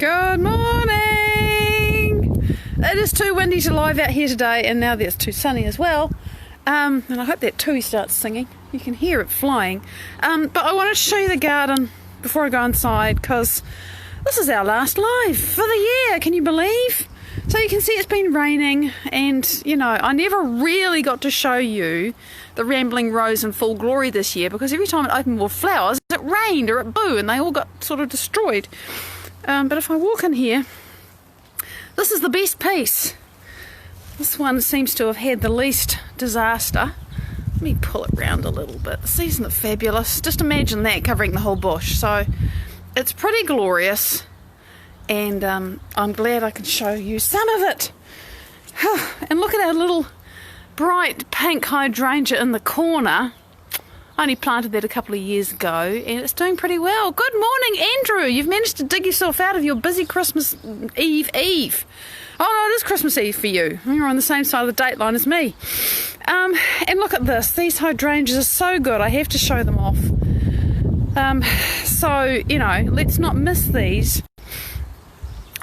Good morning! It is too windy to live out here today, and now it's too sunny as well. And I hope that tui starts singing. You can hear it flying. But I wanted to show you the garden before I go inside, because this is our last live for the year. Can you believe? So you can see it's been raining, and you know, I never really got to show you the rambling rose in full glory this year, because every time it opened with flowers, it rained or it blew and they all got sort of destroyed. But if I walk in here, this is the best piece. This one seems to have had the least disaster. Let me pull it round a little bit. Isn't it fabulous? Just imagine that covering the whole bush. So it's pretty glorious, and I'm glad I can show you some of it. And look at our little bright pink hydrangea in the corner. I only planted that a couple of years ago, and it's doing pretty well. Good morning, Andrew. You've managed to dig yourself out of your busy Christmas Eve. Oh no, it is Christmas Eve for you. You're on the same side of the date line as me. And look at this. These hydrangeas are so good. I have to show them off. So, you know, let's not miss these.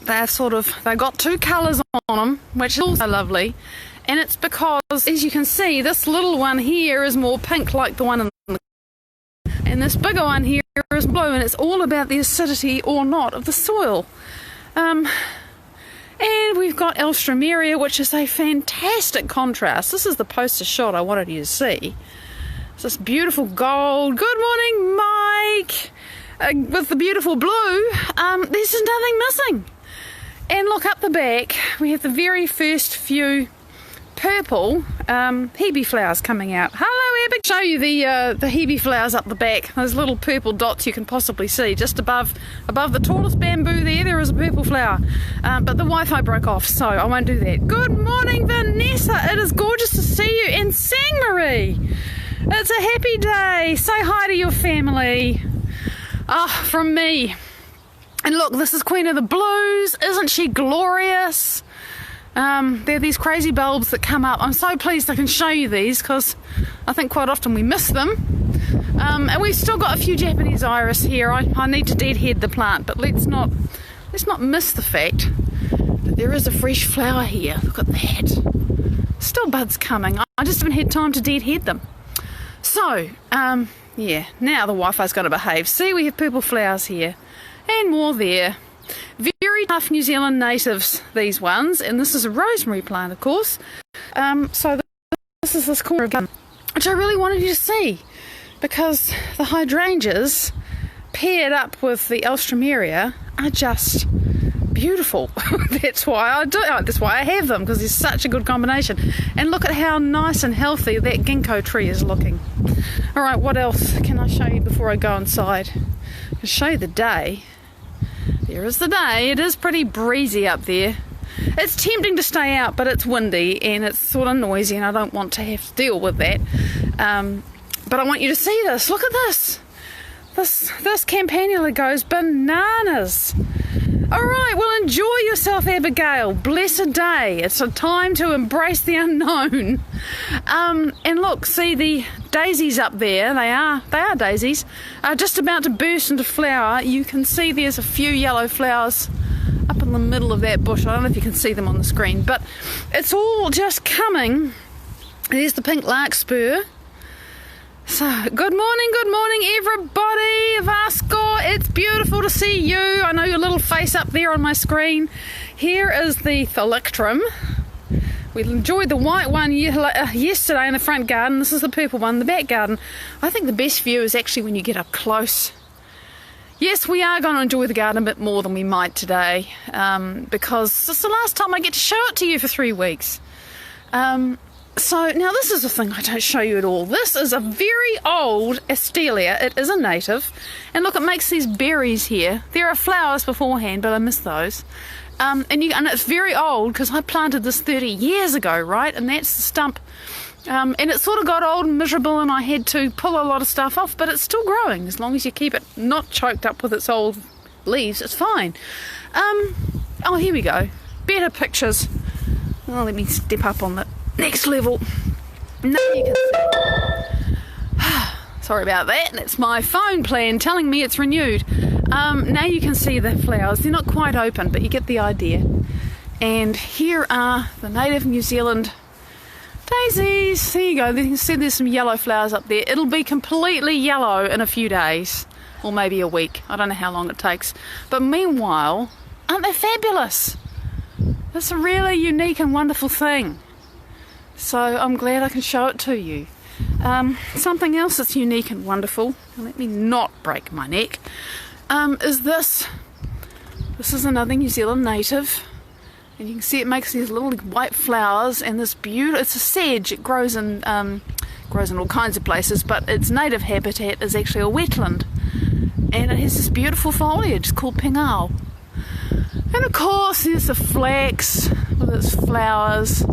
They've got two colours on them, which is also lovely. And it's because, as you can see, this little one here is more pink like the one in the, and this bigger one here is blue, and it's all about the acidity or not of the soil. And we've got Alstroemeria, which is a fantastic contrast. This is the poster shot I wanted you to see. It's this beautiful gold. Good morning, Mike! With the beautiful blue. There's nothing missing. And look up the back, we have the very first few purple hebe flowers coming out. Hello, Abby. Show you the hebe flowers up the back. Those little purple dots you can possibly see just above the tallest bamboo there is a purple flower. But the Wi-Fi broke off, so I won't do that. Good morning, Vanessa. It is gorgeous to see you. And Sang Marie, it's a happy day. Say hi to your family. From me. And look, this is Queen of the Blues. Isn't she glorious? They're these crazy bulbs that come up. I'm so pleased I can show you these, because I think quite often we miss them. And we've still got a few Japanese iris here. I need to deadhead the plant, but let's not miss the fact that there is a fresh flower here. Look at that. Still buds coming. I just haven't had time to deadhead them. So, yeah, now the Wi-Fi's going to behave. See, we have purple flowers here. And more there. Very tough New Zealand natives, these ones, and this is a rosemary plant, of course. So this is this corner of garden, which I really wanted you to see, because the hydrangeas paired up with the Alstroemeria are just beautiful. That's why I do. That's why I have them, because there's such a good combination. And look at how nice and healthy that ginkgo tree is looking. All right, what else can I show you before I go inside? I can show you the day. There is the day. It is pretty breezy up there. It's tempting to stay out, but it's windy and it's sort of noisy, and I don't want to have to deal with that. But I want you to see this. Look at this. This campanula goes bananas. All right, well, enjoy yourself, Abigail. Blessed day. It's a time to embrace the unknown. And look, see the daisies up there. They are daisies. Are just about to burst into flower. You can see there's a few yellow flowers up in the middle of that bush. I don't know if you can see them on the screen, but it's all just coming. There's the pink larkspur. So, good morning everybody. Vasco, it's beautiful to see you. I know your little face up there on my screen. Here is the thalictrum. We enjoyed the white one yesterday in the front garden. This is the purple one in the back garden. I think the best view is actually when you get up close. Yes, we are going to enjoy the garden a bit more than we might today, because it's the last time I get to show it to you for 3 weeks. So now this is the thing I don't show you at all. This is a very old Astelia. It is a native. And look, it makes these berries here. There are flowers beforehand, but I miss those. And it's very old, because I planted this 30 years ago, right? And that's the stump. And it sort of got old and miserable, and I had to pull a lot of stuff off, but it's still growing. As long as you keep it not choked up with its old leaves, it's fine. Oh, here we go. Better pictures. Oh, let me step up on the next level. Now you can see. Sorry about that. That's my phone plan telling me it's renewed. Now you can see the flowers. They're not quite open, but you get the idea. And here are the native New Zealand daisies. There you go. You can see there's some yellow flowers up there. It'll be completely yellow in a few days, or maybe a week. I don't know how long it takes. But meanwhile, aren't they fabulous? It's a really unique and wonderful thing. So I'm glad I can show it to you. Something else that's unique and wonderful, and let me not break my neck, is this. This is another New Zealand native. And you can see it makes these little white flowers, and this beautiful, it's a sedge. It grows in all kinds of places, but its native habitat is actually a wetland. And it has this beautiful foliage called pingao. And of course there's the flax with its flowers.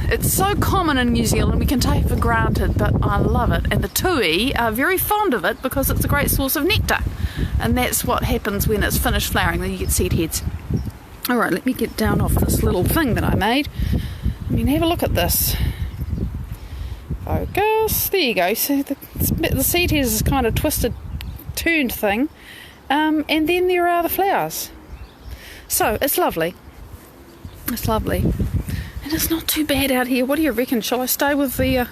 It's so common in New Zealand we can take it for granted, but I love it. And the tui are very fond of it because it's a great source of nectar. And that's what happens when it's finished flowering, then you get seed heads. Alright, let me get down off this little thing that I made. I mean, have a look at this. Focus. There you go. So the seed head is this kind of twisted, turned thing. And then there are the flowers. So, it's lovely. It's lovely. And it's not too bad out here. What do you reckon? Shall I stay with the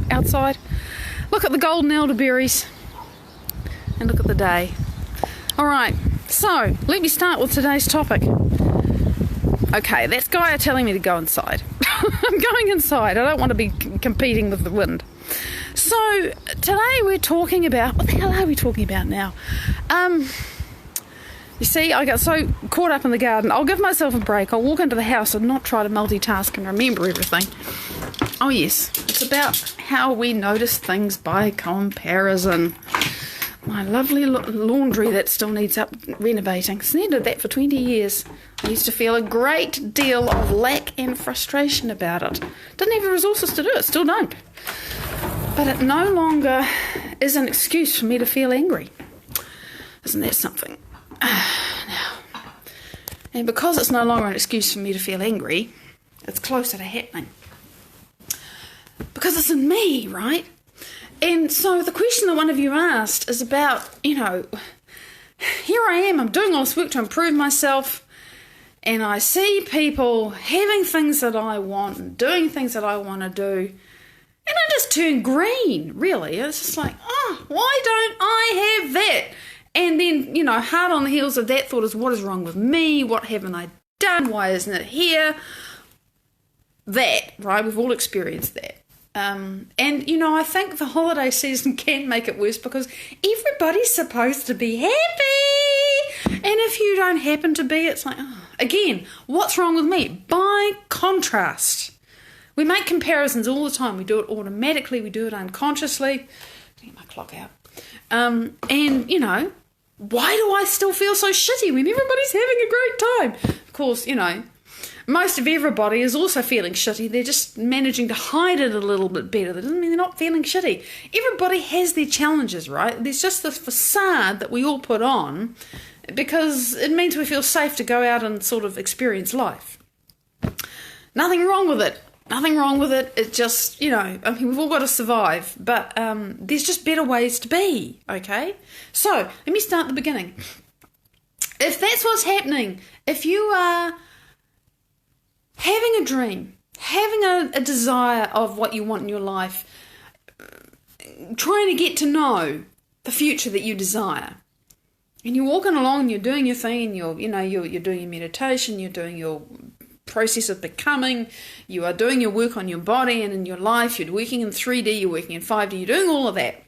outside? Look at the golden elderberries. And look at the day. Alright, so let me start with today's topic. Okay, that's Gaia telling me to go inside. I'm going inside. I don't want to be competing with the wind. So, today we're talking about... What the hell are we talking about now? You see, I got so caught up in the garden. I'll give myself a break. I'll walk into the house and not try to multitask and remember everything. Oh yes, it's about how we notice things by comparison. My lovely laundry that still needs renovating. It's needed that for 20 years. I used to feel a great deal of lack and frustration about it. Didn't have the resources to do it, still don't. But it no longer is an excuse for me to feel angry. Isn't that something? Now, and because it's no longer an excuse for me to feel angry, it's closer to happening. Because it's in me, right? And so the question that one of you asked is about, here I am, I'm doing all this work to improve myself, and I see people having things that I want and doing things that I want to do, and I just turn green, really. It's just like, why don't I have that? And then, hard on the heels of that thought is, what is wrong with me? What haven't I done? Why isn't it here? That, right? We've all experienced that. I think the holiday season can make it worse because everybody's supposed to be happy. And if you don't happen to be, it's like, again, what's wrong with me? By contrast, we make comparisons all the time. We do it automatically. We do it unconsciously. Get my clock out. Why do I still feel so shitty when everybody's having a great time? Of course, most of everybody is also feeling shitty. They're just managing to hide it a little bit better. That doesn't mean they're not feeling shitty. Everybody has their challenges, right? There's just this facade that we all put on because it means we feel safe to go out and sort of experience life. Nothing wrong with it. Nothing wrong with it. It just, we've all got to survive. But there's just better ways to be, okay? So, let me start at the beginning. If that's what's happening, if you are having a dream, having a desire of what you want in your life, trying to get to know the future that you desire, and you're walking along and you're doing your thing, and you're doing your meditation, you're doing your process of becoming, you are doing your work on your body and in your life, you're working in 3D, you're working in 5D, you're doing all of that.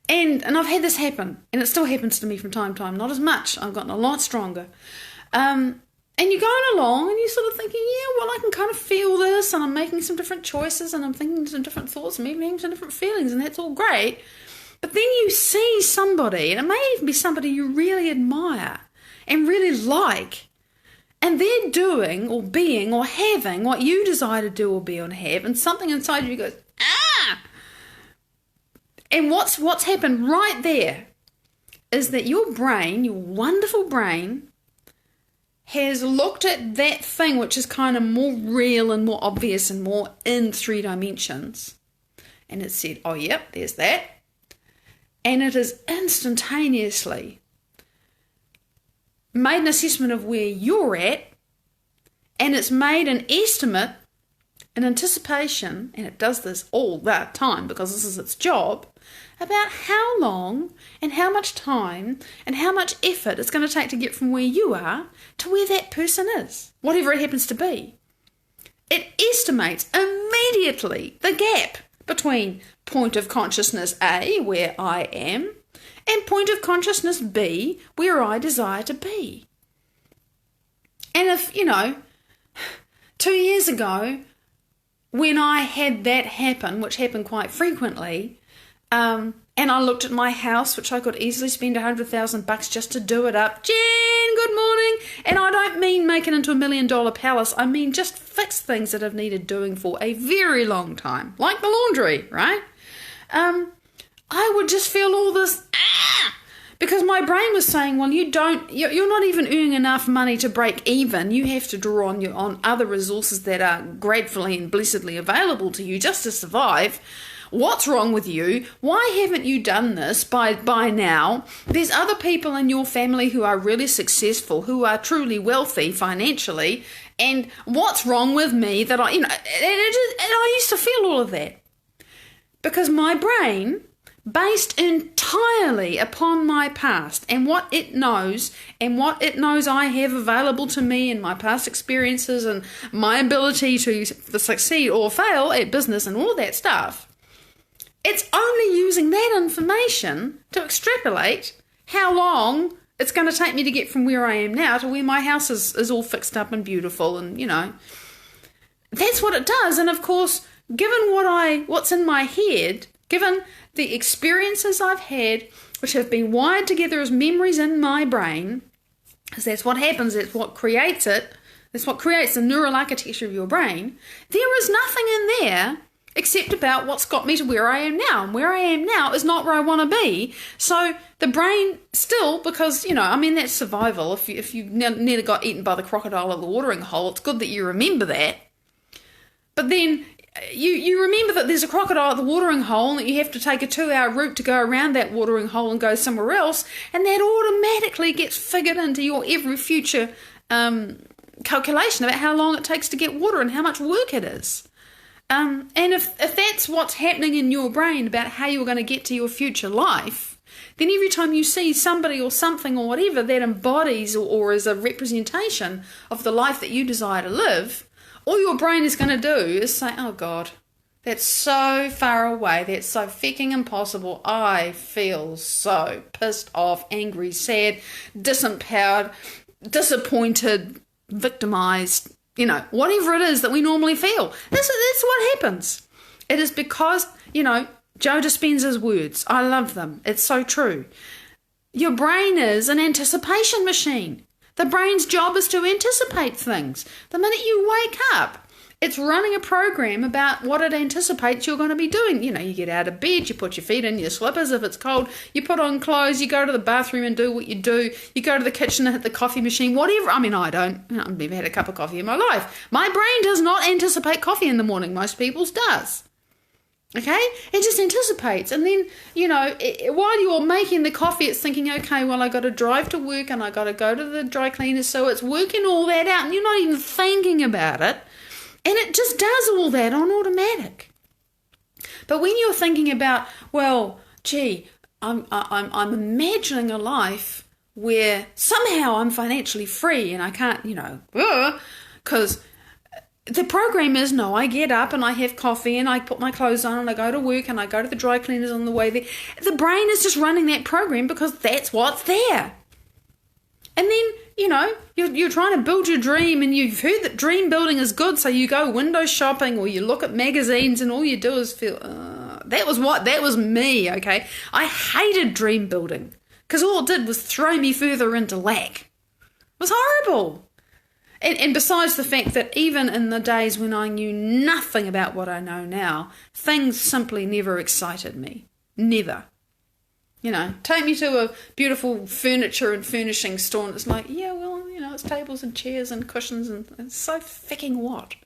And I've had this happen, and it still happens to me from time to time, not as much, I've gotten a lot stronger. And you're going along and you're sort of thinking, I can kind of feel this, and I'm making some different choices, and I'm thinking some different thoughts, and maybe having some different feelings, and that's all great. But then you see somebody, and it may even be somebody you really admire and really like, and they're doing or being or having what you desire to do or be or have, and something inside you goes, And what's happened right there is that your brain, your wonderful brain, has looked at that thing which is kind of more real and more obvious and more in 3 dimensions, and it said, oh, yep, there's that. and it is instantaneously made an assessment of where you're at, and it's made an estimate, an anticipation, and it does this all that time because this is its job, about how long and how much time and how much effort it's going to take to get from where you are to where that person is, whatever it happens to be. It estimates immediately the gap between point of consciousness A, where I am, and point of consciousness B, where I desire to be. And if, 2 years ago, when I had that happen, which happened quite frequently, and I looked at my house, which I could easily spend $100,000 just to do it up. Jen, good morning. And I don't mean make it into $1 million palace. I mean just fix things that have needed doing for a very long time, like the laundry, right? I would just feel all this, because my brain was saying, well, you're not even earning enough money to break even. You have to draw on other resources that are gratefully and blessedly available to you just to survive. What's wrong with you? Why haven't you done this by now? There's other people in your family who are really successful, who are truly wealthy financially, and what's wrong with me that and I used to feel all of that. Because my brain, based entirely upon my past and what it knows I have available to me in my past experiences and my ability to succeed or fail at business and all that stuff, it's only using that information to extrapolate how long it's going to take me to get from where I am now to where my house is all fixed up and beautiful, and that's what it does. And of course, given what's in my head, given the experiences I've had, which have been wired together as memories in my brain, because that's what happens, that's what creates it, that's what creates the neural architecture of your brain, there is nothing in there except about what's got me to where I am now. And where I am now is not where I want to be. So the brain still, because, that's survival. If you nearly got eaten by the crocodile at the watering hole, it's good that you remember that. But then you remember that there's a crocodile at the watering hole and that you have to take a 2-hour route to go around that watering hole and go somewhere else, and that automatically gets figured into your every future calculation about how long it takes to get water and how much work it is. And if that's what's happening in your brain about how you're going to get to your future life, then every time you see somebody or something or whatever that embodies or is a representation of the life that you desire to live, all your brain is going to do is say, oh God, that's so far away, that's so fucking impossible, I feel so pissed off, angry, sad, disempowered, disappointed, victimized, whatever it is that we normally feel. That's what happens. It is because, Joe Dispenza's words, I love them. It's so true. Your brain is an anticipation machine. The brain's job is to anticipate things. The minute you wake up, it's running a program about what it anticipates you're going to be doing. You get out of bed, you put your feet in your slippers if it's cold, you put on clothes, you go to the bathroom and do what you do, you go to the kitchen and hit the coffee machine, whatever. I don't. I've never had a cup of coffee in my life. My brain does not anticipate coffee in the morning. Most people's does. Okay? It just anticipates. And then, while you're making the coffee, it's thinking, okay, well, I got to drive to work and I got to go to the dry cleaners. So it's working all that out and you're not even thinking about it. And it just does all that on automatic. But when you're thinking about, well, gee, I'm imagining a life where somehow I'm financially free and I can't, because the program is, no, I get up and I have coffee and I put my clothes on and I go to work and I go to the dry cleaners on the way there. The brain is just running that program because that's what's there. And then, you're trying to build your dream and you've heard that dream building is good, so you go window shopping or you look at magazines and all you do is feel, that was me, okay? I hated dream building because all it did was throw me further into lack. It was horrible. And besides the fact that even in the days when I knew nothing about what I know now, things simply never excited me. Never. Take me to a beautiful furniture and furnishing store and it's like, yeah, well, it's tables and chairs and cushions and it's so fucking what?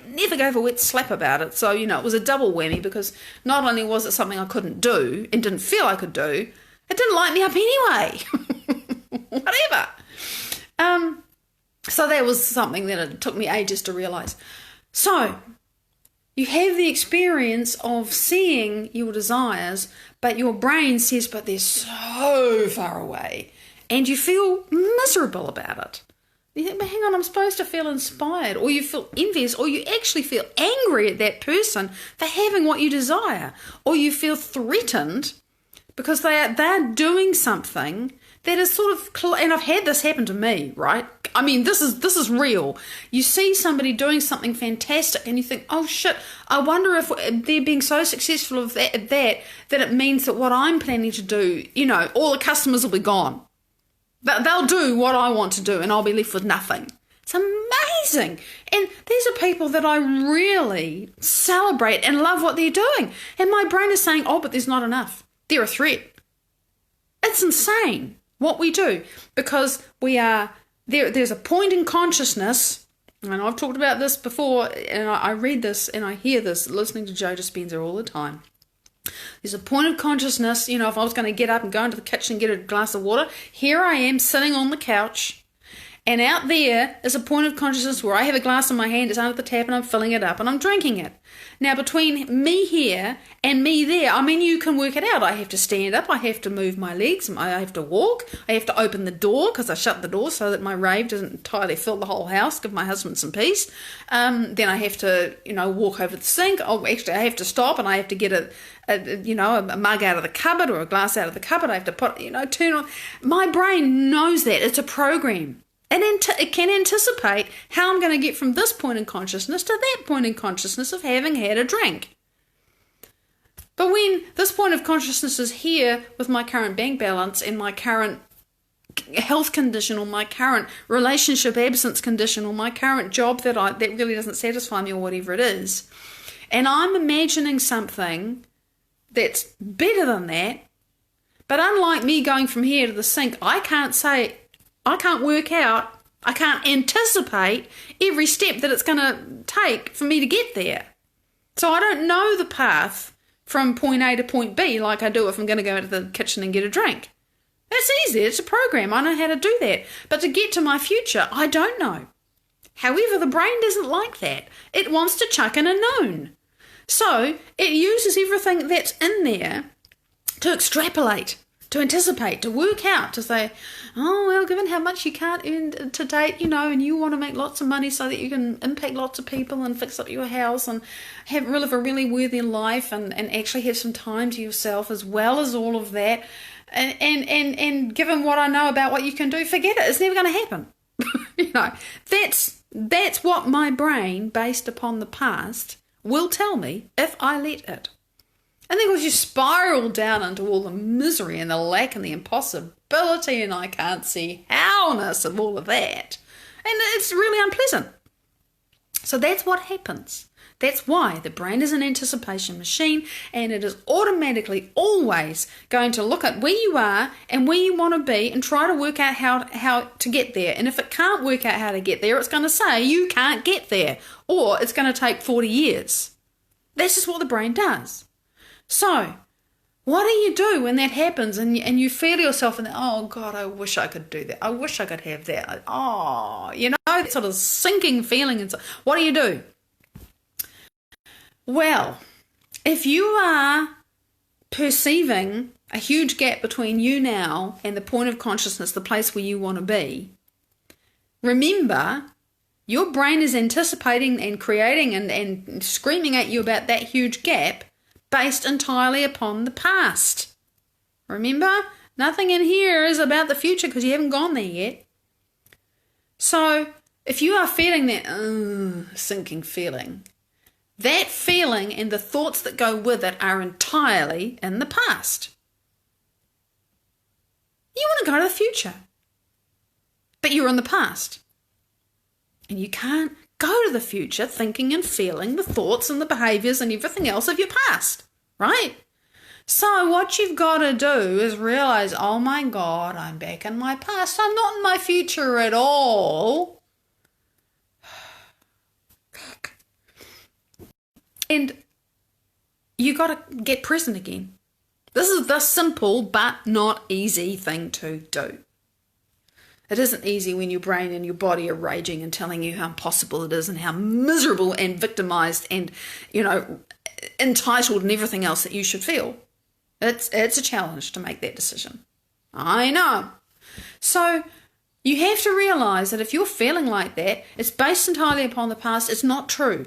never gave a wet slap about it. So, it was a double whammy, because not only was it something I couldn't do and didn't feel I could do, it didn't light me up anyway. Whatever. So that was something that it took me ages to realise. So, you have the experience of seeing your desires, but your brain says, but they're so far away, and you feel miserable about it. You think, but hang on, I'm supposed to feel inspired, or you feel envious, or you actually feel angry at that person for having what you desire, or you feel threatened because they're doing something that is sort of, and I've had this happen to me, right? I mean, this is real. You see somebody doing something fantastic and you think, oh shit, I wonder if they're being so successful at that it means that what I'm planning to do, all the customers will be gone. They'll do what I want to do and I'll be left with nothing. It's amazing. And these are people that I really celebrate and love what they're doing. And my brain is saying, oh, but there's not enough. They're a threat. It's insane what we do, because we are there's a point in consciousness, and I've talked about this before, and I read this and I hear this listening to Joe Dispenza all the time. There's a point of consciousness, if I was going to get up and go into the kitchen and get a glass of water, here I am sitting on the couch, and out there is a point of consciousness where I have a glass in my hand, it's under the tap, and I'm filling it up and I'm drinking it. Now, between me here and me there, I mean, you can work it out. I have to stand up, I have to move my legs, I have to walk, I have to open the door, because I shut the door so that my rave doesn't entirely fill the whole house, give my husband some peace. Then I have to, walk over the sink. Oh, actually, I have to stop and I have to get a mug out of the cupboard or a glass out of the cupboard. I have to put, turn on. My brain knows that. It's a program. And it can anticipate how I'm going to get from this point in consciousness to that point in consciousness of having had a drink. But when this point of consciousness is here with my current bank balance and my current health condition, or my current relationship absence condition, or my current job that really doesn't satisfy me, or whatever it is, and I'm imagining something that's better than that, but unlike me going from here to the sink, I can't work out, I can't anticipate every step that it's going to take for me to get there. So I don't know the path from point A to point B like I do if I'm going to go into the kitchen and get a drink. That's easy, it's a program, I know how to do that. But to get to my future, I don't know. However, the brain doesn't like that. It wants to chuck in a known. So it uses everything that's in there to extrapolate, to anticipate, to work out, to say, oh, well, given how much you can't earn to date, and you want to make lots of money so that you can impact lots of people and fix up your house and live a really worthy life and actually have some time to yourself as well as all of that. And given what I know about what you can do, forget it. It's never going to happen. That's what my brain, based upon the past, will tell me if I let it. And then, of course, you spiral down into all the misery and the lack and the impossibility and I can't see howness of all of that. And it's really unpleasant. So that's what happens. That's why the brain is an anticipation machine, and it is automatically always going to look at where you are and where you want to be and try to work out how to get there. And if it can't work out how to get there, it's going to say you can't get there, or it's going to take 40 years. That's just what the brain does. So, what do you do when that happens and you feel yourself and oh God, I wish I could do that. I wish I could have that. Oh, that sort of sinking feeling. And so, what do? Well, if you are perceiving a huge gap between you now and the point of consciousness, the place where you want to be, remember, your brain is anticipating and creating and screaming at you about that huge gap based entirely upon the past. Remember, nothing in here is about the future because you haven't gone there yet. So, if you are feeling that sinking feeling, that feeling and the thoughts that go with it are entirely in the past. You want to go to the future, but you're in the past. And you can't go to the future thinking and feeling the thoughts and the behaviours and everything else of your past, right? So what you've got to do is realise, oh my God, I'm back in my past. I'm not in my future at all. And you got to get present again. This is the simple but not easy thing to do. It isn't easy when your brain and your body are raging and telling you how impossible it is and how miserable and victimized and, entitled and everything else that you should feel. It's a challenge to make that decision. I know. So you have to realize that if you're feeling like that, it's based entirely upon the past. It's not true.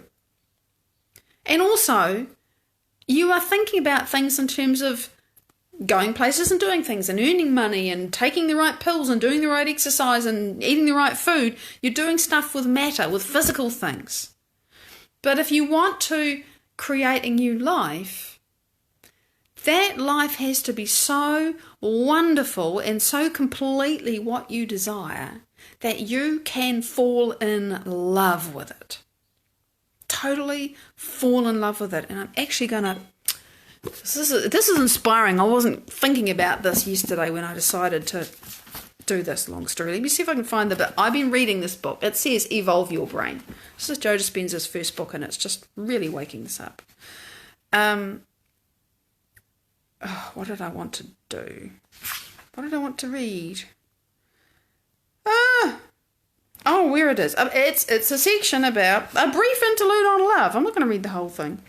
And also, you are thinking about things in terms of going places and doing things and earning money and taking the right pills and doing the right exercise and eating the right food. You're doing stuff with matter, with physical things. But if you want to create a new life, that life has to be so wonderful and so completely what you desire that you can fall in love with it. Totally fall in love with it. And I'm actually going to... This is inspiring. I wasn't thinking about this yesterday when I decided to do this, long story. Let me see if I can find the bit. I've been reading this book. It says Evolve Your Brain. This is Joe Dispenza's first book, and it's just really waking this up. What did I want to do? What did I want to read? Where it is. It's a section about a brief interlude on love. I'm not going to read the whole thing.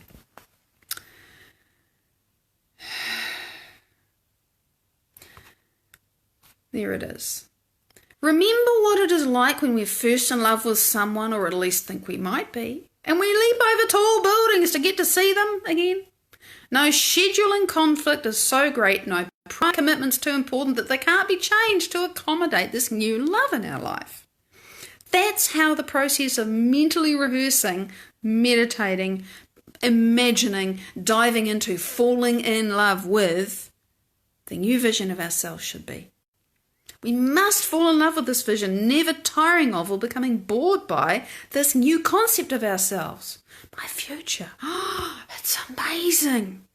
There it is. Remember what it is like when we're first in love with someone, or at least think we might be, and we leap over tall buildings to get to see them again. No scheduling conflict is so great, no prior commitment's too important that they can't be changed to accommodate this new love in our life. That's how the process of mentally rehearsing, meditating, imagining, diving into, falling in love with the new vision of ourselves should be. We must fall in love with this vision, never tiring of or becoming bored by this new concept of ourselves. My future. It's amazing.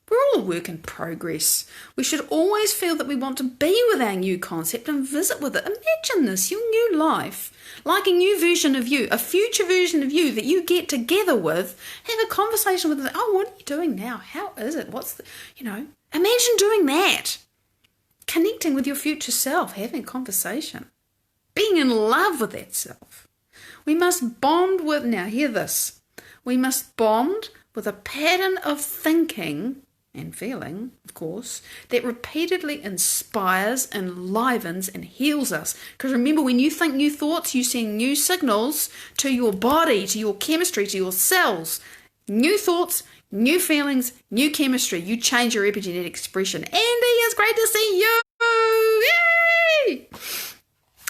We're all a work in progress. We should always feel that we want to be with our new concept and visit with it. Imagine this, your new life, like a new version of you, a future version of you that you get together with, have a conversation with them. Oh, what are you doing now? How is it? Imagine doing that. Connecting with your future self, having a conversation, being in love with that self. We must bond with, now hear this, we must bond with a pattern of thinking and feeling, of course, that repeatedly inspires, enlivens and heals us. Because remember, when you think new thoughts, you send new signals to your body, to your chemistry, to your cells. New thoughts, new feelings, new chemistry. You change your epigenetic expression. Andy, it's great to see you! Yay!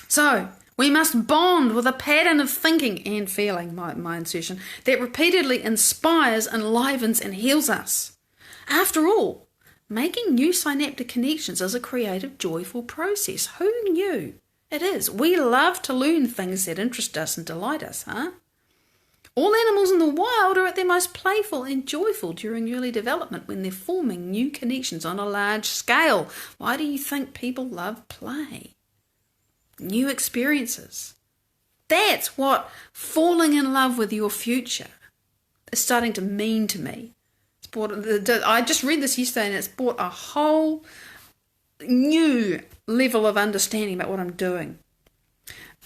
So, we must bond with a pattern of thinking and feeling, my insertion, that repeatedly inspires, enlivens and heals us. After all, making new synaptic connections is a creative, joyful process. Who knew? It is. We love to learn things that interest us and delight us, huh? All animals in the wild are at their most playful and joyful during early development when they're forming new connections on a large scale. Why do you think people love play? New experiences. That's what falling in love with your future is starting to mean to me. I just read this yesterday and it's brought a whole new level of understanding about what I'm doing.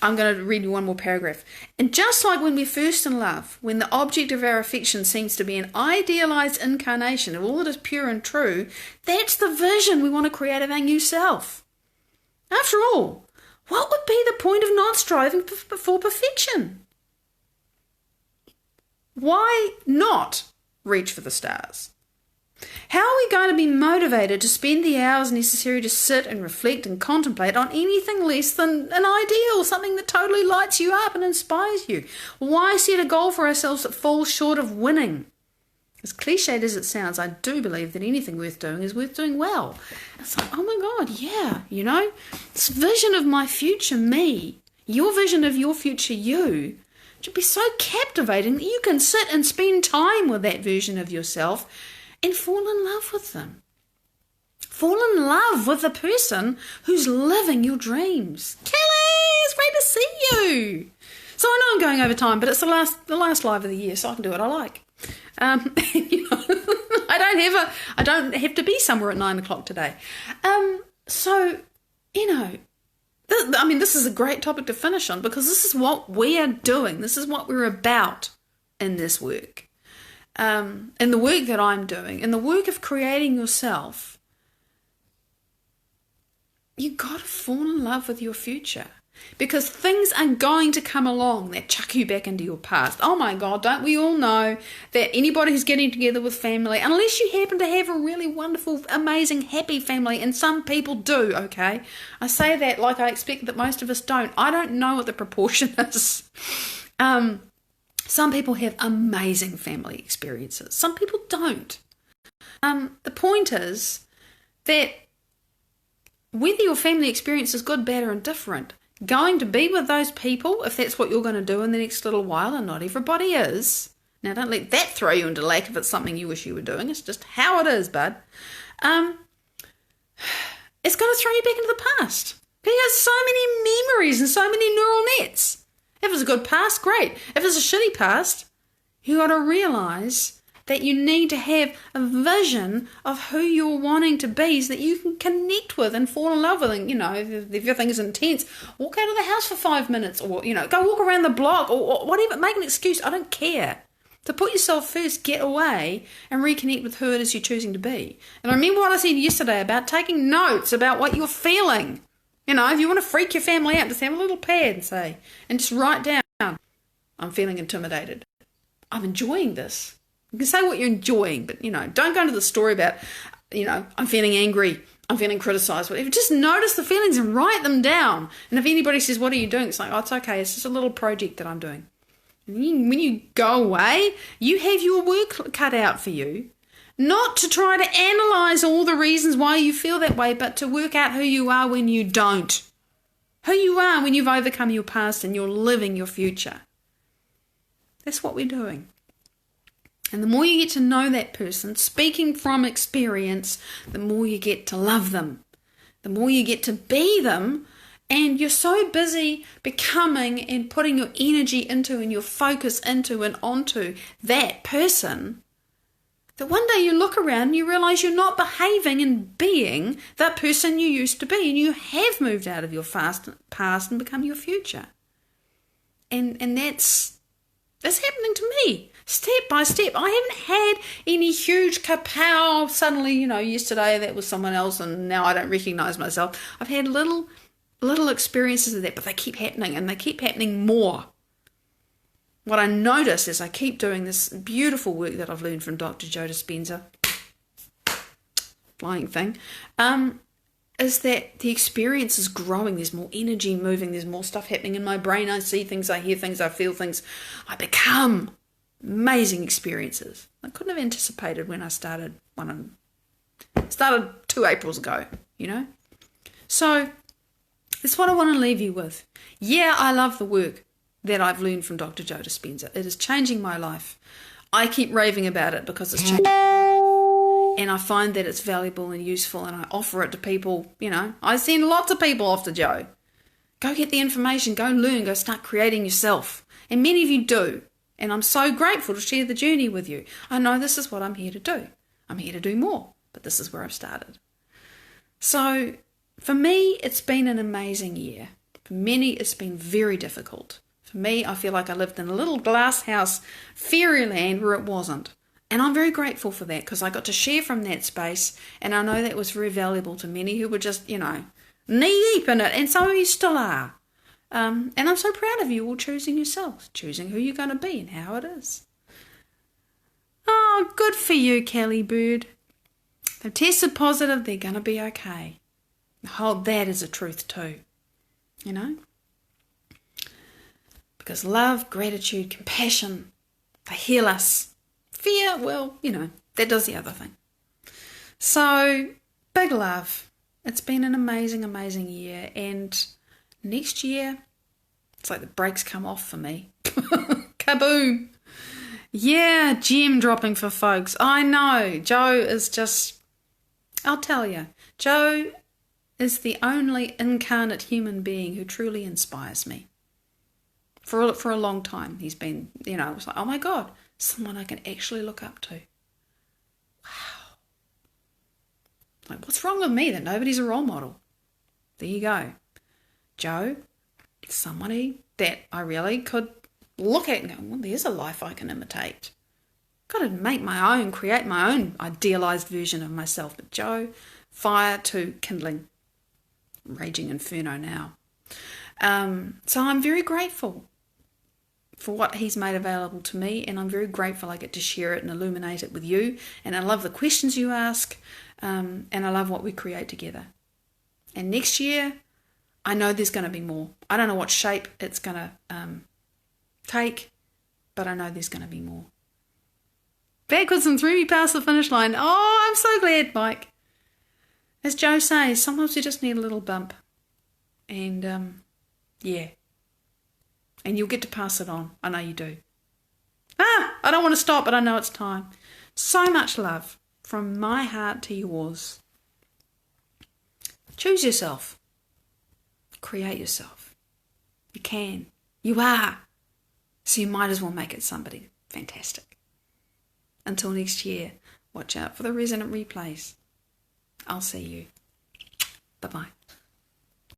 I'm going to read you one more paragraph. And just like when we're first in love, when the object of our affection seems to be an idealized incarnation of all that is pure and true, that's the vision we want to create of our new self. After all, what would be the point of not striving for perfection? Why not reach for the stars? How are we going to be motivated to spend the hours necessary to sit and reflect and contemplate on anything less than an ideal, something that totally lights you up and inspires you? Why set a goal for ourselves that falls short of winning? As cliched as it sounds, I do believe that anything worth doing is worth doing well. It's like, oh my God, yeah, this vision of my future me, your vision of your future you, should be so captivating that you can sit and spend time with that version of yourself and fall in love with them. Fall in love with the person who's living your dreams. Kelly, it's great to see you. So I know I'm going over time, but it's the last live of the year, so I can do what I like. You know, I don't have to be somewhere at 9 o'clock today. So, you know, this is a great topic to finish on, because this is what we are doing. This is what we're about in this work. In the work that I'm doing, in the work of creating yourself, you got to fall in love with your future, because things are going to come along that chuck you back into your past. Oh my God, don't we all know that anybody who's getting together with family, unless you happen to have a really wonderful, amazing, happy family, and some people do, okay? I say that like I expect that most of us don't. I don't know what the proportion is. Some people have amazing family experiences. Some people don't. The point is that whether your family experience is good, bad, or indifferent, going to be with those people, if that's what you're going to do in the next little while, and not everybody is. Now, don't let that throw you into lack if it's something you wish you were doing. It's just how it is, bud. It's going to throw you back into the past. You got so many memories and so many neural nets. If it's a good past, great. If it's a shitty past, you got to realise that you need to have a vision of who you're wanting to be, so that you can connect with and fall in love with. And, you know, if everything is intense, walk out of the house for 5 minutes, or, you know, go walk around the block, or whatever. Make an excuse. I don't care. To put yourself first, get away and reconnect with who it is you're choosing to be. And I remember what I said yesterday about taking notes about what you're feeling. You know, if you want to freak your family out, just have a little pad and just write down, I'm feeling intimidated. I'm enjoying this. You can say what you're enjoying, but, you know, don't go into the story about, you know, I'm feeling angry, I'm feeling criticised, whatever. Just notice the feelings and write them down. And if anybody says, what are you doing? It's like, oh, it's okay. It's just a little project that I'm doing. And when you go away, you have your work cut out for you. Not to try to analyse all the reasons why you feel that way, but to work out who you are when you don't. Who you are when you've overcome your past and you're living your future. That's what we're doing. And the more you get to know that person, speaking from experience, the more you get to love them. The more you get to be them, and you're so busy becoming and putting your energy into and your focus into and onto that person, that one day you look around and you realise you're not behaving and being that person you used to be, and you have moved out of your past and become your future. And that's happening to me, step by step. I haven't had any huge kapow, suddenly, you know, yesterday that was someone else and now I don't recognise myself. I've had little experiences of that, but they keep happening, and they keep happening more. What I notice as I keep doing this beautiful work that I've learned from Dr. Joe Dispenza, flying thing, is that the experience is growing. There's more energy moving. There's more stuff happening in my brain. I see things, I hear things, I feel things. I become amazing experiences. I couldn't have anticipated when I started 2 Aprils ago, you know. So that's what I want to leave you with. Yeah, I love the work that I've learned from Dr. Joe Dispenza. It is changing my life. I keep raving about it because it's changing. And I find that it's valuable and useful, and I offer it to people. You know, I send lots of people off to Joe. Go get the information, go learn, go start creating yourself. And many of you do. And I'm so grateful to share the journey with you. I know this is what I'm here to do. I'm here to do more, but this is where I've started. So for me, it's been an amazing year. For many, it's been very difficult. For me, I feel like I lived in a little glass house, fairyland, where it wasn't. And I'm very grateful for that, because I got to share from that space, and I know that was very valuable to many who were just, you know, knee-deep in it, and some of you still are. And I'm so proud of you all choosing yourselves, choosing who you're going to be and how it is. Oh, good for you, Kelly Bird. They've tested positive, they're going to be okay. Hold that as a truth too, you know? Because love, gratitude, compassion, they heal us. Fear, well, you know, that does the other thing. So, big love. It's been an amazing, amazing year. And next year, it's like the brakes come off for me. Kaboom. Yeah, gem dropping for folks. I know. Joe is just, I'll tell you, Joe is the only incarnate human being who truly inspires me. For a long time, he's been, you know, it's like, oh my God, someone I can actually look up to. Wow. Like, what's wrong with me that nobody's a role model? There you go. Jo, somebody that I really could look at and go, well, there's a life I can imitate. Got to make my own, create my own idealised version of myself. But Jo, fire to kindling, raging inferno now. So I'm very grateful for what he's made available to me, and I'm very grateful I get to share it and illuminate it with you. And I love the questions you ask, and I love what we create together. And next year, I know there's going to be more. I don't know what shape it's going to take, but I know there's going to be more. Backwards and through me past the finish line. Oh, I'm so glad, Mike. As Jo says, sometimes you just need a little bump. And, yeah. And you'll get to pass it on. I know you do. I don't want to stop, but I know it's time. So much love from my heart to yours. Choose yourself. Create yourself. You can. You are. So you might as well make it somebody fantastic. Until next year, watch out for the resonant replays. I'll see you. Bye-bye.